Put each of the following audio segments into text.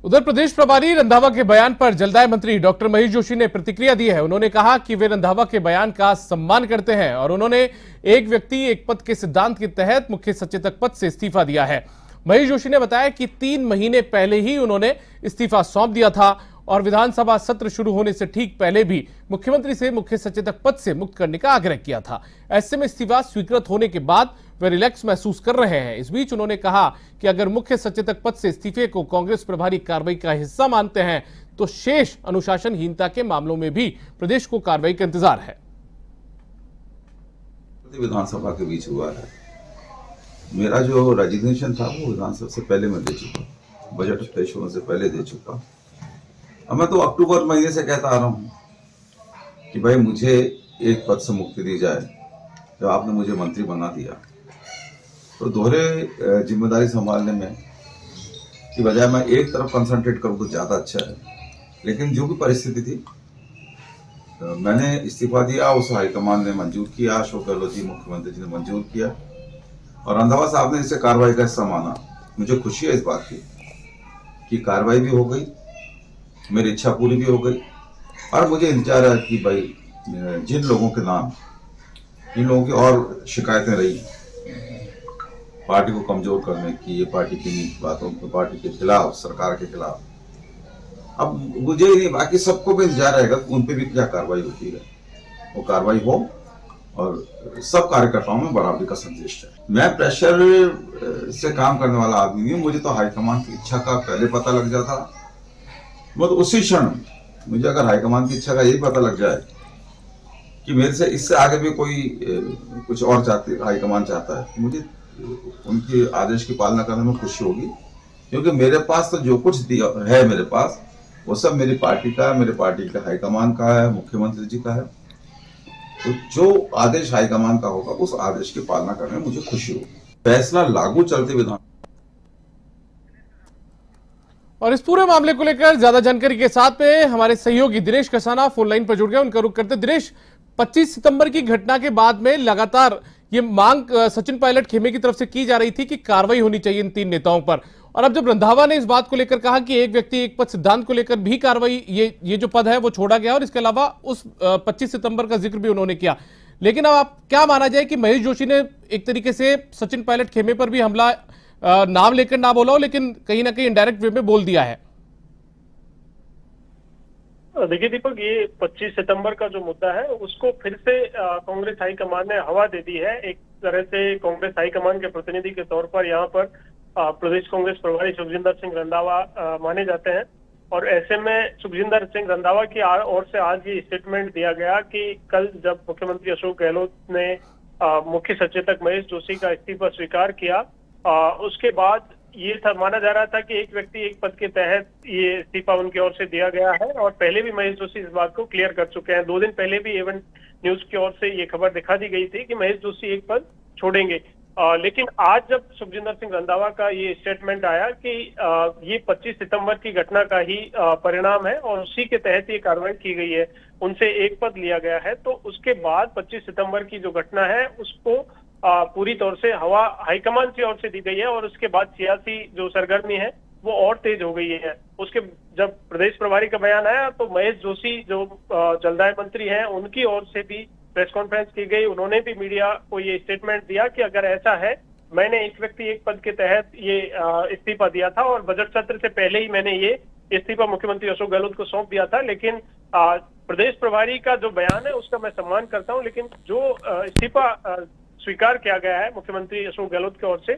उधर प्रदेश प्रभारी रंधावा के बयान पर जलदाय मंत्री डॉक्टर महेश जोशी ने प्रतिक्रिया दी है। उन्होंने कहा कि वे रंधावा के बयान का सम्मान करते हैं और उन्होंने एक व्यक्ति एक पद के सिद्धांत के तहत मुख्य सचेतक पद से इस्तीफा दिया है। महेश जोशी ने बताया कि 3 महीने पहले ही उन्होंने इस्तीफा सौंप दिया था और विधानसभा सत्र शुरू होने से ठीक पहले भी मुख्यमंत्री से मुख्य सचेतक पद से मुक्त करने का आग्रह किया था। ऐसे में इस्तीफा स्वीकृत होने के बाद वे रिलैक्स महसूस कर रहे हैं। इस बीच उन्होंने कहा कि अगर मुख्य सचेतक पद से इस्तीफे को कांग्रेस प्रभारी कार्रवाई का हिस्सा मानते हैं तो शेष अनुशासनहीनता के मामलों में भी प्रदेश को कार्रवाई का इंतजार है। विधानसभा के बीच हुआ है। मेरा जो रेजिग्नेशन था वो विधानसभा से पहले मैं दे चुका, बजट पेश होने से पहले दे चुका। अब मैं तो अक्टूबर महीने से कहता आ रहा हूँ कि भाई मुझे एक पद से मुक्ति दी जाए। जब आपने मुझे मंत्री बना दिया तो दोहरे जिम्मेदारी संभालने में की बजाय मैं एक तरफ कंसंट्रेट करूँ तो ज़्यादा अच्छा है। लेकिन जो भी परिस्थिति थी मैंने इस्तीफा दिया, उस हाईकमान ने मंजूर किया, अशोक गहलोत जी मुख्यमंत्री जी ने मंजूर किया और रंधावा साहब ने इसे कार्रवाई का हिस्सा माना। मुझे खुशी है इस बात की कि कार्रवाई भी हो गई, मेरी इच्छा पूरी भी हो गई और मुझे इंतजार है कि भाई जिन लोगों के नाम, इन लोगों की और शिकायतें रही पार्टी को कमजोर करने की, ये पार्टी की बातों को, पार्टी के खिलाफ, सरकार के खिलाफ, अब मुझे नहीं बाकी सबको भी इंतजार रहेगा उन पे भी क्या कार्रवाई होती है, वो कार्रवाई हो और सब कार्यकर्ताओं में बराबरी का संदेश है। मैं प्रेशर से काम करने वाला आदमी नहीं हूँ। मुझे तो हाईकमान की इच्छा का पहले पता लग जाता। मतलब उसी क्षण मुझे अगर हाईकमान की इच्छा का यही पता लग जाए कि मेरे से इससे आगे भी कोई कुछ और चाहते, हाईकमान चाहता है, मुझे उनके आदेश की पालना करने में खुशी होगी। क्योंकि मेरे पास तो जो कुछ दिया है मेरे पास वो सब मेरी पार्टी का है, मेरे पार्टी के हाईकमान का है, मुख्यमंत्री जी का है। तो जो आदेश हाईकमान का होगा उस आदेश की पालना करने में मुझे खुशी होगी। फैसला लागू चलते विधान। और इस पूरे मामले को लेकर ज्यादा जानकारी के साथ में हमारे सहयोगी दिनेश कसाना फोन लाइन पर जुड़ गए। उनका रुख करते। दिनेश, 25 सितंबर की घटना के बाद में लगातार ये मांग सचिन पायलट खेमे की तरफ से की जा रही थी कि कार्रवाई होनी चाहिए इन 3 नेताओं पर, और अब जब रंधावा ने इस बात को लेकर कहा कि एक व्यक्ति एक पद सिद्धांत को लेकर भी कार्रवाई, ये जो पद है वो छोड़ा गया और इसके अलावा उस 25 सितंबर का जिक्र भी उन्होंने किया, लेकिन अब आप क्या माना जाए कि महेश जोशी ने एक तरीके से सचिन पायलट खेमे पर भी हमला नाम लेकर ना बोला हो लेकिन कहीं ना कहीं इनडायरेक्ट वे में बोल दिया है? देखिए दीपक, ये 25 सितंबर का जो मुद्दा है उसको फिर से कांग्रेस हाईकमान ने हवा दे दी है। एक तरह से कांग्रेस हाईकमान के प्रतिनिधि के तौर पर यहाँ पर प्रदेश कांग्रेस प्रभारी सुखजिंदर सिंह रंधावा माने जाते हैं और ऐसे में सुखजिंदर सिंह रंधावा की ओर से आज ये स्टेटमेंट दिया गया कि कल जब मुख्यमंत्री अशोक गहलोत ने मुख्य सचेतक महेश जोशी का इस्तीफा स्वीकार किया, उसके बाद ये था माना जा रहा था कि एक व्यक्ति एक पद के तहत ये इस्तीफा उनकी ओर से दिया गया है और पहले भी महेश जोशी इस बात को क्लियर कर चुके हैं। 2 दिन पहले भी एवन न्यूज की ओर से ये खबर दिखा दी गई थी कि महेश जोशी एक पद छोड़ेंगे। लेकिन आज जब सुखजिंदर सिंह रंधावा का ये स्टेटमेंट आया कि ये 25 सितंबर की घटना का ही परिणाम है और उसी के तहत ये कार्रवाई की गई है, उनसे एक पद लिया गया है, तो उसके बाद 25 सितंबर की जो घटना है उसको पूरी तौर से हवा हाईकमान की ओर से दी गई है और उसके बाद सियासी जो सरगर्मी है वो और तेज हो गई है। उसके जब प्रदेश प्रभारी का बयान आया तो महेश जोशी जो जलदाय मंत्री हैं उनकी ओर से भी प्रेस कॉन्फ्रेंस की गई। उन्होंने भी मीडिया को ये स्टेटमेंट दिया कि अगर ऐसा है, मैंने एक व्यक्ति एक पद के तहत ये इस्तीफा दिया था और बजट सत्र से पहले ही मैंने ये इस्तीफा मुख्यमंत्री अशोक गहलोत को सौंप दिया था, लेकिन प्रदेश प्रभारी का जो बयान है उसका मैं सम्मान करता हूँ, लेकिन जो इस्तीफा स्वीकार किया गया है मुख्यमंत्री अशोक गहलोत की ओर से,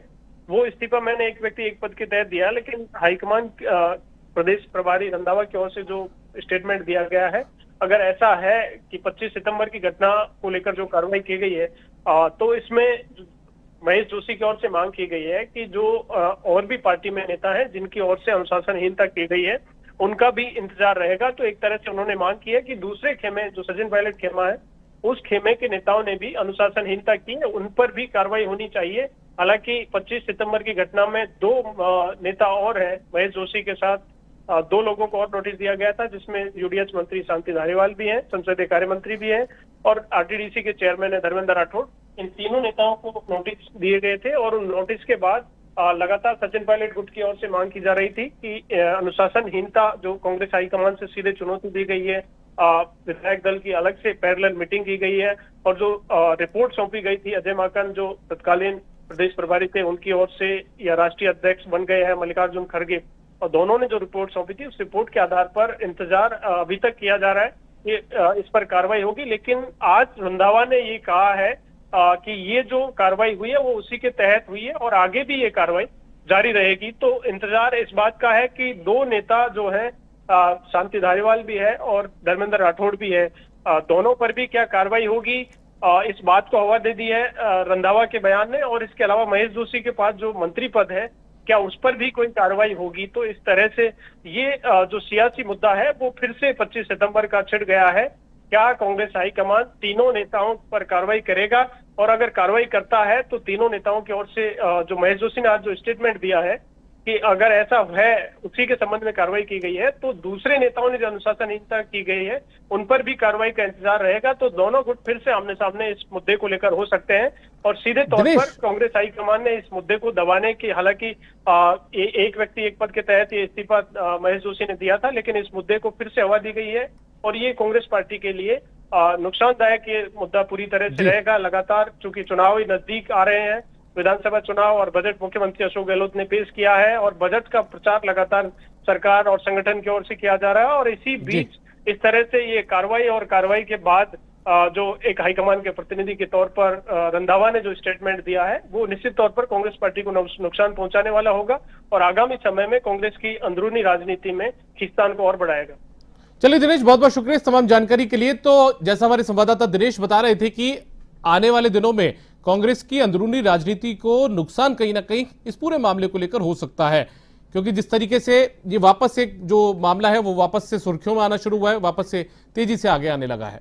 वो इस्तीफा मैंने एक व्यक्ति एक पद के तहत दिया, लेकिन हाईकमान प्रदेश प्रभारी रंधावा की ओर से जो स्टेटमेंट दिया गया है, अगर ऐसा है कि 25 सितंबर की घटना को लेकर जो कार्रवाई की गई है तो इसमें महेश जोशी की ओर से मांग की गई है कि जो और भी पार्टी में नेता हैं जिनकी ओर से अनुशासनहीनता की गई है उनका भी इंतजार रहेगा। तो एक तरह से उन्होंने मांग की है कि दूसरे खेमे जो सचिन पायलट खेमा है उस खेमे के नेताओं ने भी अनुशासनहीनता की है, उन पर भी कार्रवाई होनी चाहिए। हालांकि 25 सितंबर की घटना में 2 नेता और हैं, महेश जोशी के साथ 2 लोगों को और नोटिस दिया गया था, जिसमें यूडीएच मंत्री शांति धारीवाल भी हैं, संसदीय कार्य मंत्री भी हैं और आरटीडीसी के चेयरमैन है धर्मेंद्र राठौड़। इन तीनों नेताओं को नोटिस दिए गए थे और उन नोटिस के बाद लगातार सचिन पायलट गुट की ओर से मांग की जा रही थी कि अनुशासनहीनता जो कांग्रेस हाईकमान से सीधे चुनौती दी गई है, विधायक दल की अलग से पैरेलल मीटिंग की गई है और जो रिपोर्ट सौंपी गई थी अजय माकन जो तत्कालीन प्रदेश प्रभारी थे उनकी ओर से, या राष्ट्रीय अध्यक्ष बन गए हैं मल्लिकार्जुन खड़गे, और दोनों ने जो रिपोर्ट सौंपी थी उस रिपोर्ट के आधार पर इंतजार अभी तक किया जा रहा है कि इस पर कार्रवाई होगी। लेकिन आज रंधावा ने ये कहा है कि ये जो कार्रवाई हुई है वो उसी के तहत हुई है और आगे भी ये कार्रवाई जारी रहेगी। तो इंतजार इस बात का है कि दो नेता जो है, शांति धारीवाल भी है और धर्मेंद्र राठौड़ भी है, दोनों पर भी क्या कार्रवाई होगी, इस बात को हवा दे दी है रंधावा के बयान ने। और इसके अलावा महेश जोशी के पास जो मंत्री पद है, क्या उस पर भी कोई कार्रवाई होगी। तो इस तरह से ये जो सियासी मुद्दा है वो फिर से 25 सितंबर का छिड़ गया है। क्या कांग्रेस हाईकमान तीनों नेताओं पर कार्रवाई करेगा, और अगर कार्रवाई करता है तो तीनों नेताओं की ओर से जो महेश जोशी ने आज जो स्टेटमेंट दिया है कि अगर ऐसा है उसी के संबंध में कार्रवाई की गई है, तो दूसरे नेताओं ने जो अनुशासनहीनता की गई है उन पर भी कार्रवाई का इंतजार रहेगा। तो दोनों गुट फिर से आमने सामने इस मुद्दे को लेकर हो सकते हैं और सीधे तौर पर कांग्रेस हाईकमान ने इस मुद्दे को दबाने की, हालांकि एक व्यक्ति एक पद के तहत ये इस्तीफा महेश जोशी ने दिया था, लेकिन इस मुद्दे को फिर से हवा दी गई है और ये कांग्रेस पार्टी के लिए नुकसानदायक ये मुद्दा पूरी तरह से रहेगा। लगातार चूंकि चुनाव ही नजदीक आ रहे हैं, विधानसभा चुनाव और बजट मुख्यमंत्री अशोक गहलोत ने पेश किया है और बजट का प्रचार लगातार सरकार और संगठन की ओर से किया जा रहा है। और इसी बीच इस तरह से ये कार्रवाई और कार्रवाई के बाद जो एक हाईकमान के प्रतिनिधि के तौर पर रंधावा ने जो स्टेटमेंट दिया है वो निश्चित तौर पर कांग्रेस पार्टी को नुकसान पहुंचाने वाला होगा और आगामी समय में कांग्रेस की अंदरूनी राजनीति में खींचतान को और बढ़ाएगा। चलिए दिनेश, बहुत बहुत शुक्रिया इस तमाम जानकारी के लिए। तो जैसा हमारे संवाददाता दिनेश बता रहे थे कि आने वाले दिनों में कांग्रेस की अंदरूनी राजनीति को नुकसान कहीं ना कहीं इस पूरे मामले को लेकर हो सकता है, क्योंकि जिस तरीके से ये वापस एक जो मामला है वो वापस से सुर्खियों में आना शुरू हुआ है, वापस से तेजी से आगे आने लगा है।